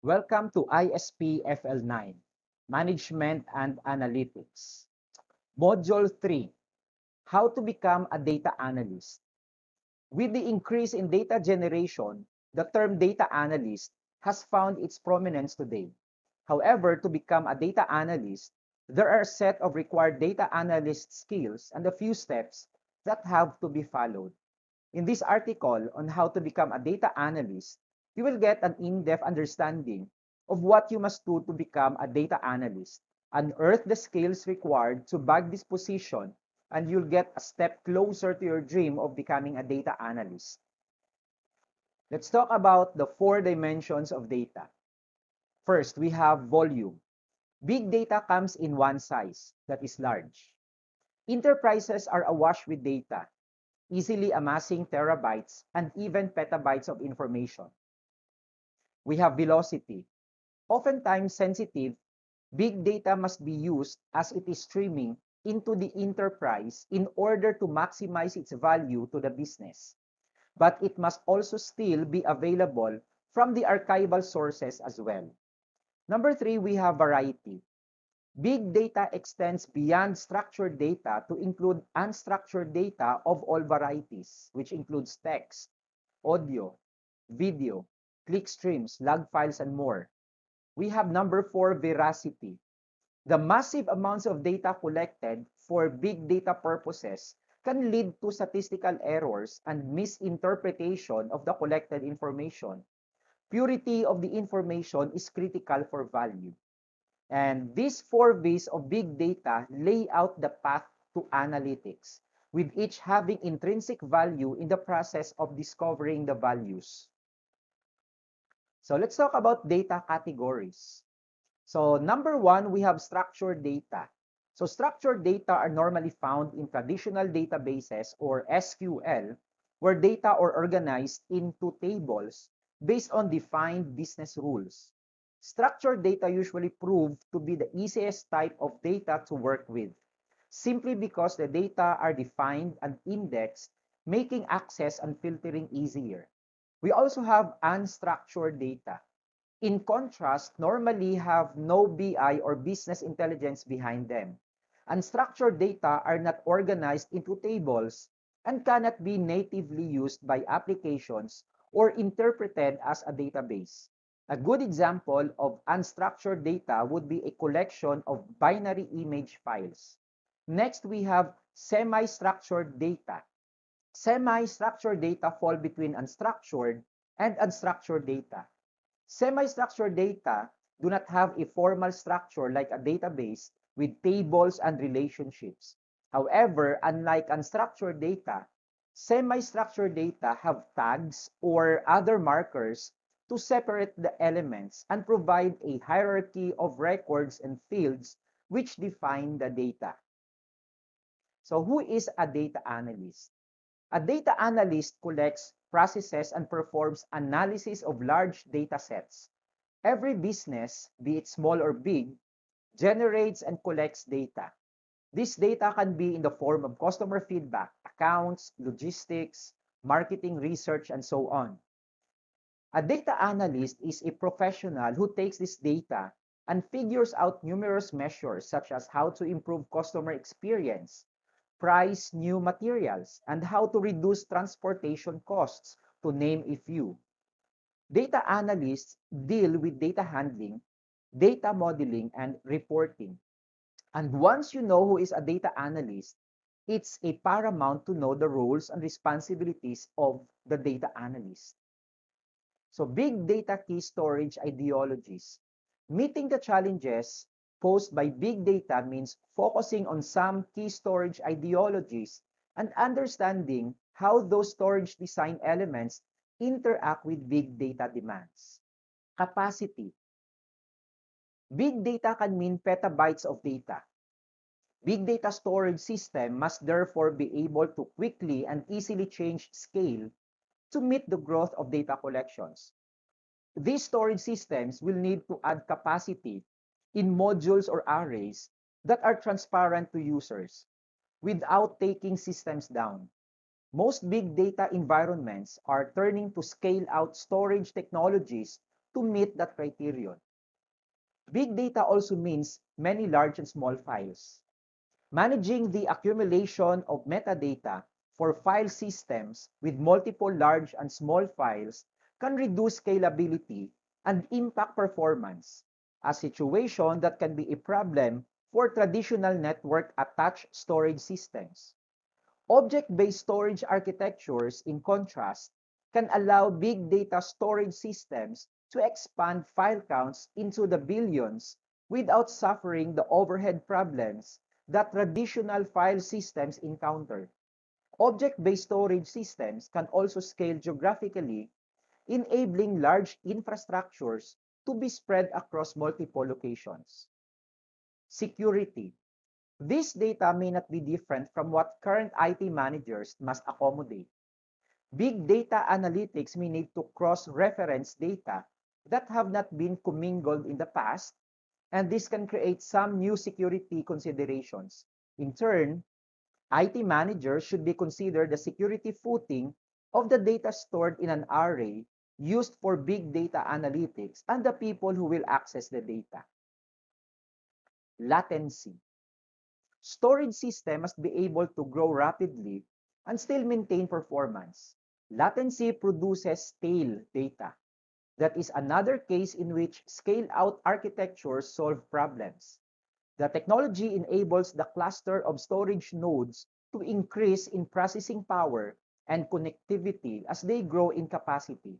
Welcome to ISPFL9, Management and Analytics. Module 3, How to Become a Data Analyst. With the increase in data generation, the term data analyst has found its prominence today. However, to become a data analyst, there are a set of required data analyst skills and a few steps that have to be followed. In this article on how to become a data analyst, you will get an in-depth understanding of what you must do to become a data analyst, unearth the skills required to bag this position, and you'll get a step closer to your dream of becoming a data analyst. Let's talk about the 4 dimensions of data. First, we have volume. Big data comes in one size, that is large. Enterprises are awash with data, easily amassing terabytes and even petabytes of information. We have velocity. Oftentimes sensitive, big data must be used as it is streaming into the enterprise in order to maximize its value to the business. But it must also still be available from the archival sources as well. Number 3, we have variety. Big data extends beyond structured data to include unstructured data of all varieties, which includes text, audio, video, click streams, log files, and more. We have number 4, veracity. The massive amounts of data collected for big data purposes can lead to statistical errors and misinterpretation of the collected information. Purity of the information is critical for value. And these 4 V's of big data lay out the path to analytics, with each having intrinsic value in the process of discovering the values. So let's talk about data categories. So number 1, we have structured data. So structured data are normally found in traditional databases or SQL, where data are organized into tables based on defined business rules. Structured data usually prove to be the easiest type of data to work with, simply because the data are defined and indexed, making access and filtering easier. We also have unstructured data. In contrast, normally have no BI or business intelligence behind them. Unstructured data are not organized into tables and cannot be natively used by applications or interpreted as a database. A good example of unstructured data would be a collection of binary image files. Next, we have semi-structured data. Semi-structured data fall between unstructured and unstructured data. Semi-structured data do not have a formal structure like a database with tables and relationships. However, unlike unstructured data, semi-structured data have tags or other markers to separate the elements and provide a hierarchy of records and fields which define the data. So who is a data analyst? A data analyst collects, processes, and performs analysis of large data sets. Every business, be it small or big, generates and collects data. This data can be in the form of customer feedback, accounts, logistics, marketing research, and so on. A data analyst is a professional who takes this data and figures out numerous measures such as how to improve customer experience, price new materials, and how to reduce transportation costs, to name a few. Data analysts deal with data handling, data modeling, and reporting. And once you know who is a data analyst, it's a paramount to know the roles and responsibilities of the data analyst. So big data key storage ideologies. Meeting the challenges posed by big data means focusing on some key storage ideologies and understanding how those storage design elements interact with big data demands. Capacity. Big data can mean petabytes of data. Big data storage system must therefore be able to quickly and easily change scale to meet the growth of data collections. These storage systems will need to add capacity in modules or arrays that are transparent to users without taking systems down. Most big data environments are turning to scale out storage technologies to meet that criterion. Big data also means many large and small files. Managing the accumulation of metadata for file systems with multiple large and small files can reduce scalability and impact performance, a situation that can be a problem for traditional network-attached storage systems. Object-based storage architectures, in contrast, can allow big data storage systems to expand file counts into the billions without suffering the overhead problems that traditional file systems encounter. Object-based storage systems can also scale geographically, enabling large infrastructures to be spread across multiple locations. Security. This data may not be different from what current IT managers must accommodate. Big data analytics may need to cross-reference data that have not been commingled in the past, and this can create some new security considerations. In turn, IT managers should be considered the security footing of the data stored in an array used for big data analytics and the people who will access the data. Latency. Storage system must be able to grow rapidly and still maintain performance. Latency produces stale data. That is another case in which scale-out architectures solve problems. The technology enables the cluster of storage nodes to increase in processing power and connectivity as they grow in capacity.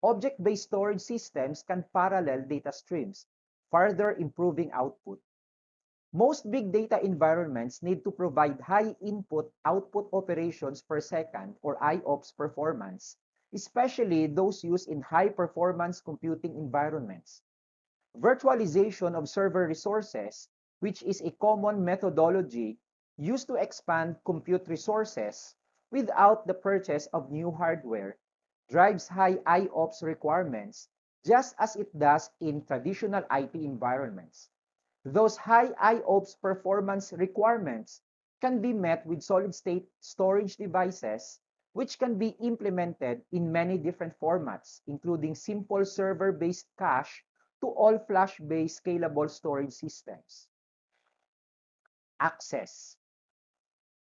Object-based storage systems can parallel data streams, further improving output. Most big data environments need to provide high input-output operations per second or IOPS performance, especially those used in high-performance computing environments. Virtualization of server resources, which is a common methodology used to expand compute resources without the purchase of new hardware, drives high IOPS requirements just as it does in traditional IT environments. Those high IOPS performance requirements can be met with solid-state storage devices, which can be implemented in many different formats, including simple server-based cache to all flash-based scalable storage systems. Access.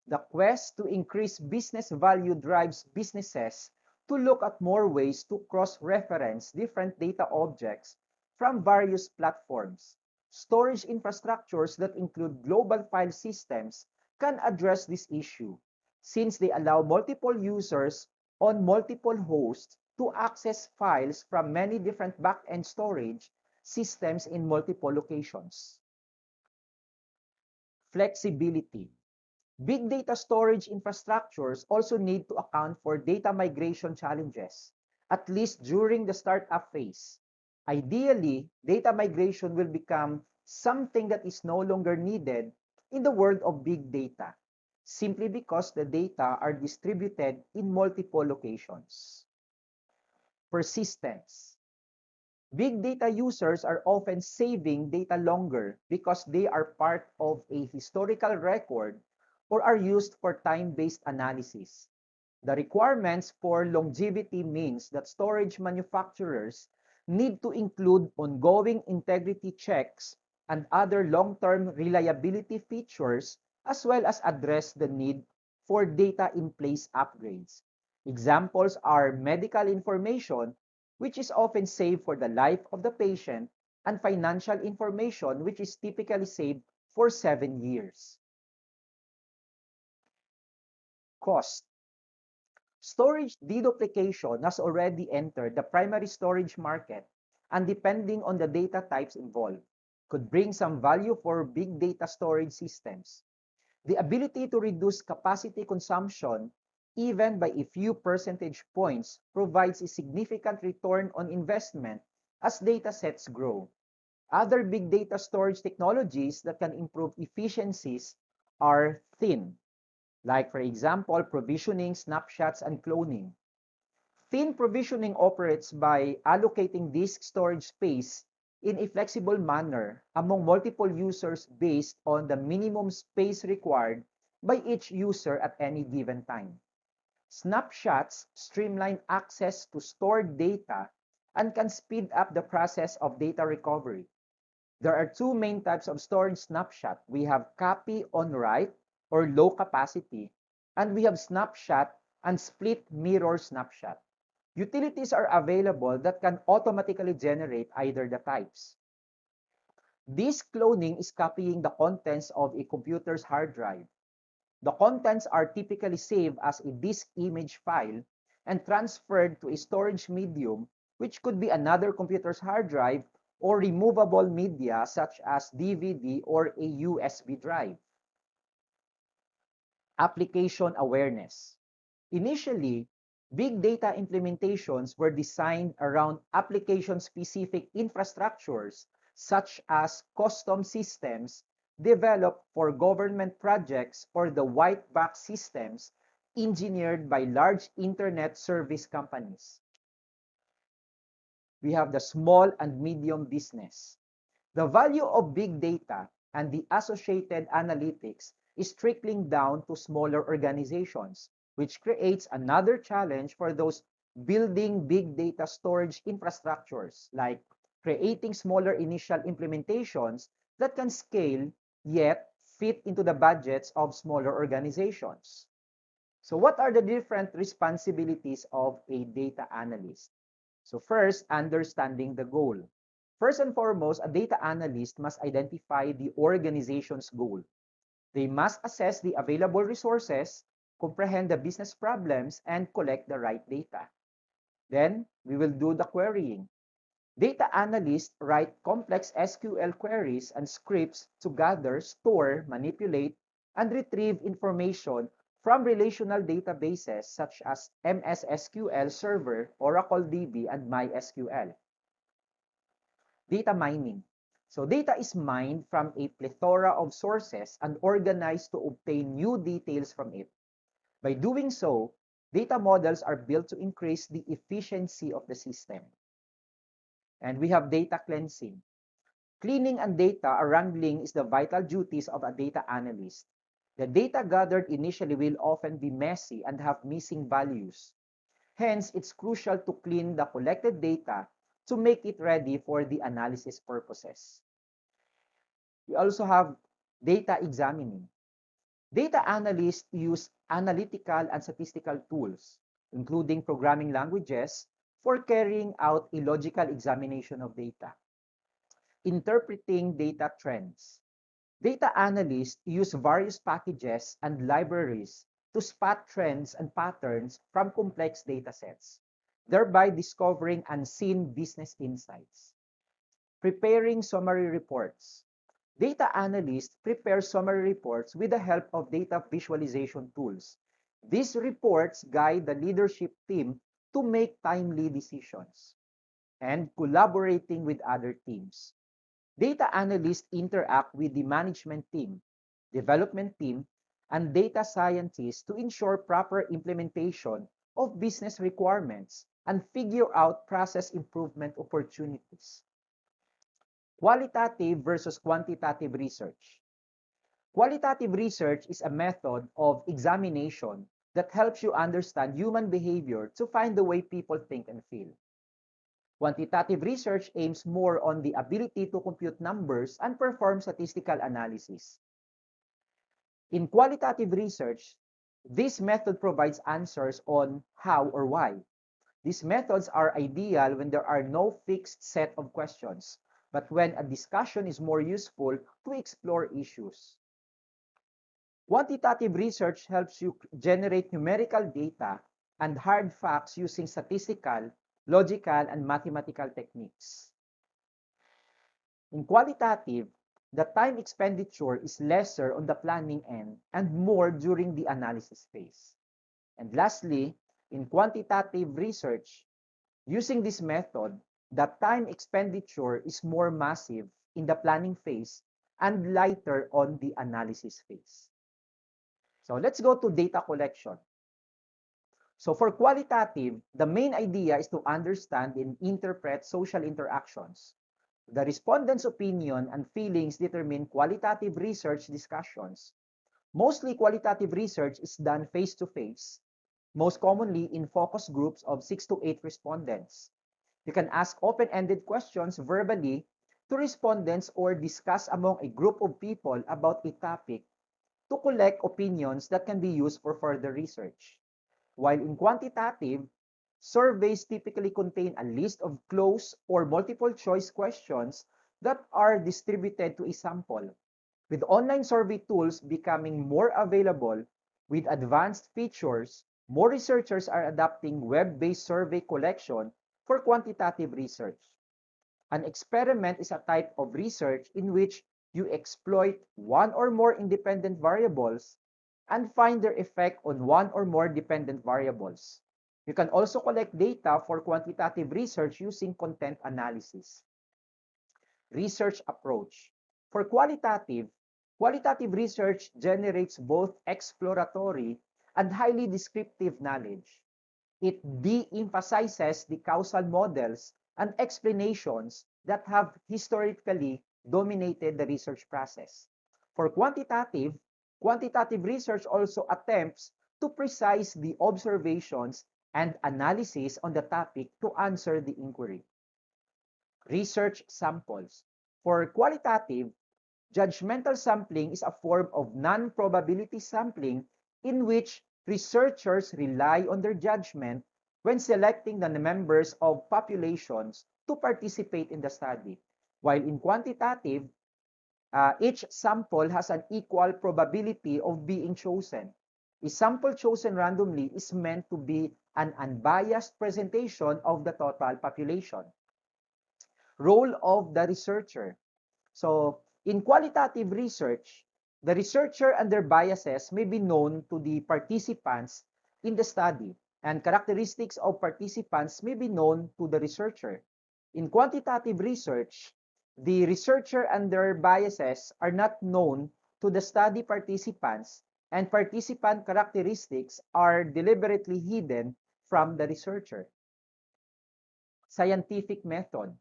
The quest to increase business value drives businesses to look at more ways to cross-reference different data objects from various platforms. Storage infrastructures that include global file systems can address this issue, since they allow multiple users on multiple hosts to access files from many different back-end storage systems in multiple locations. Flexibility. Big data storage infrastructures also need to account for data migration challenges, at least during the startup phase. Ideally, data migration will become something that is no longer needed in the world of big data, simply because the data are distributed in multiple locations. Persistence. Big data users are often saving data longer because they are part of a historical record or are used for time-based analysis. The requirements for longevity means that storage manufacturers need to include ongoing integrity checks and other long-term reliability features, as well as address the need for data-in-place upgrades. Examples are medical information, which is often saved for the life of the patient, and financial information, which is typically saved for 7 years. Cost. Storage deduplication has already entered the primary storage market, and depending on the data types involved, could bring some value for big data storage systems. The ability to reduce capacity consumption, even by a few percentage points, provides a significant return on investment as data sets grow. Other big data storage technologies that can improve efficiencies are thin, like, for example, provisioning, snapshots, and cloning. Thin provisioning operates by allocating disk storage space in a flexible manner among multiple users based on the minimum space required by each user at any given time. Snapshots streamline access to stored data and can speed up the process of data recovery. There are two main types of storage snapshot. We have copy on write or low capacity, and we have snapshot and split mirror snapshot. Utilities are available that can automatically generate either the types. This cloning is copying the contents of a computer's hard drive. The contents are typically saved as a disk image file and transferred to a storage medium, which could be another computer's hard drive or removable media such as DVD or a USB drive. Application awareness. Initially, big data implementations were designed around application-specific infrastructures such as custom systems developed for government projects or the white box systems engineered by large internet service companies. We have the small and medium business. The value of big data and the associated analytics is trickling down to smaller organizations, which creates another challenge for those building big data storage infrastructures, like creating smaller initial implementations that can scale yet fit into the budgets of smaller organizations. So what are the different responsibilities of a data analyst? So first, understanding the goal. First and foremost, a data analyst must identify the organization's goal. They must assess the available resources, comprehend the business problems, and collect the right data. Then, we will do the querying. Data analysts write complex SQL queries and scripts to gather, store, manipulate, and retrieve information from relational databases such as MS SQL Server, Oracle DB, and MySQL. Data mining. So data is mined from a plethora of sources and organized to obtain new details from it. By doing so, data models are built to increase the efficiency of the system. And we have data cleansing. Cleaning and data wrangling is the vital duties of a data analyst. The data gathered initially will often be messy and have missing values. Hence, it's crucial to clean the collected data to make it ready for the analysis purposes. We also have data examining. Data analysts use analytical and statistical tools, including programming languages, for carrying out a logical examination of data. Interpreting data trends. Data analysts use various packages and libraries to spot trends and patterns from complex datasets, thereby discovering unseen business insights. Preparing summary reports. Data analysts prepare summary reports with the help of data visualization tools. These reports guide the leadership team to make timely decisions. And collaborating with other teams. Data analysts interact with the management team, development team, and data scientists to ensure proper implementation of business requirements and figure out process improvement opportunities. Qualitative versus quantitative research. Qualitative research is a method of examination that helps you understand human behavior to find the way people think and feel. Quantitative research aims more on the ability to compute numbers and perform statistical analysis. In qualitative research, this method provides answers on how or why. These methods are ideal when there are no fixed set of questions, but when a discussion is more useful to explore issues. Quantitative research helps you generate numerical data and hard facts using statistical, logical, and mathematical techniques. In qualitative, the time expenditure is lesser on the planning end and more during the analysis phase. And lastly, in quantitative research, using this method, the time expenditure is more massive in the planning phase and lighter on the analysis phase. So let's go to data collection. So for qualitative, the main idea is to understand and interpret social interactions. The respondent's opinion and feelings determine qualitative research discussions. Mostly qualitative research is done face-to-face, most commonly in focus groups of 6 to 8 respondents. You can ask open-ended questions verbally to respondents or discuss among a group of people about a topic to collect opinions that can be used for further research. While in quantitative, surveys typically contain a list of closed or multiple choice questions that are distributed to a sample. With online survey tools becoming more available with advanced features, more researchers are adopting web-based survey collection for quantitative research. An experiment is a type of research in which you exploit one or more independent variables and find their effect on one or more dependent variables. You can also collect data for quantitative research using content analysis. Research approach. For qualitative research generates both exploratory and highly descriptive knowledge. It de-emphasizes the causal models and explanations that have historically dominated the research process. For quantitative research also attempts to precise the observations and analysis on the topic to answer the inquiry. Research samples. For qualitative, judgmental sampling is a form of non-probability sampling in which researchers rely on their judgment when selecting the members of populations to participate in the study. While in quantitative, each sample has an equal probability of being chosen. A sample chosen randomly is meant to be an unbiased presentation of the total population. Role of the researcher. So, in qualitative research, the researcher and their biases may be known to the participants in the study, and characteristics of participants may be known to the researcher. In quantitative research, the researcher and their biases are not known to the study participants, and participant characteristics are deliberately hidden from the researcher. Scientific method.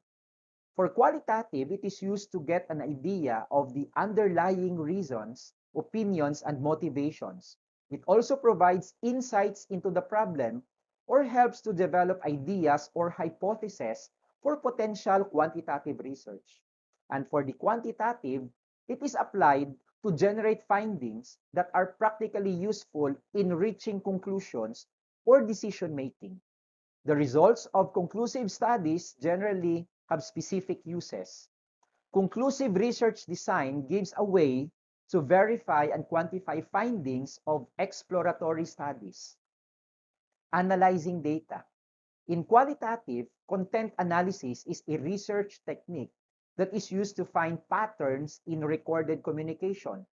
For qualitative, it is used to get an idea of the underlying reasons, opinions, and motivations. It also provides insights into the problem or helps to develop ideas or hypotheses for potential quantitative research. And for the quantitative, it is applied to generate findings that are practically useful in reaching conclusions or decision making. The results of conclusive studies generally have specific uses. Conclusive research design gives a way to verify and quantify findings of exploratory studies. Analyzing data. In qualitative, content analysis is a research technique that is used to find patterns in recorded communication.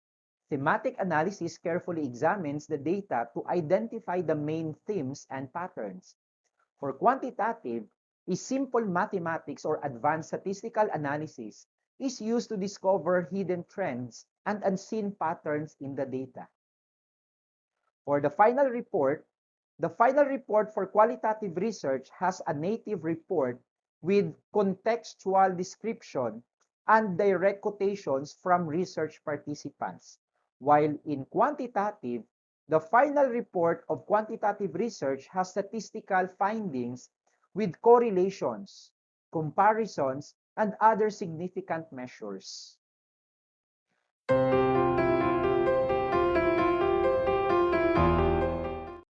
Thematic analysis carefully examines the data to identify the main themes and patterns. For quantitative, a simple mathematics or advanced statistical analysis is used to discover hidden trends and unseen patterns in the data. For the final report for qualitative research has a native report with contextual description and direct quotations from research participants. While in quantitative, the final report of quantitative research has statistical findings with correlations, comparisons, and other significant measures.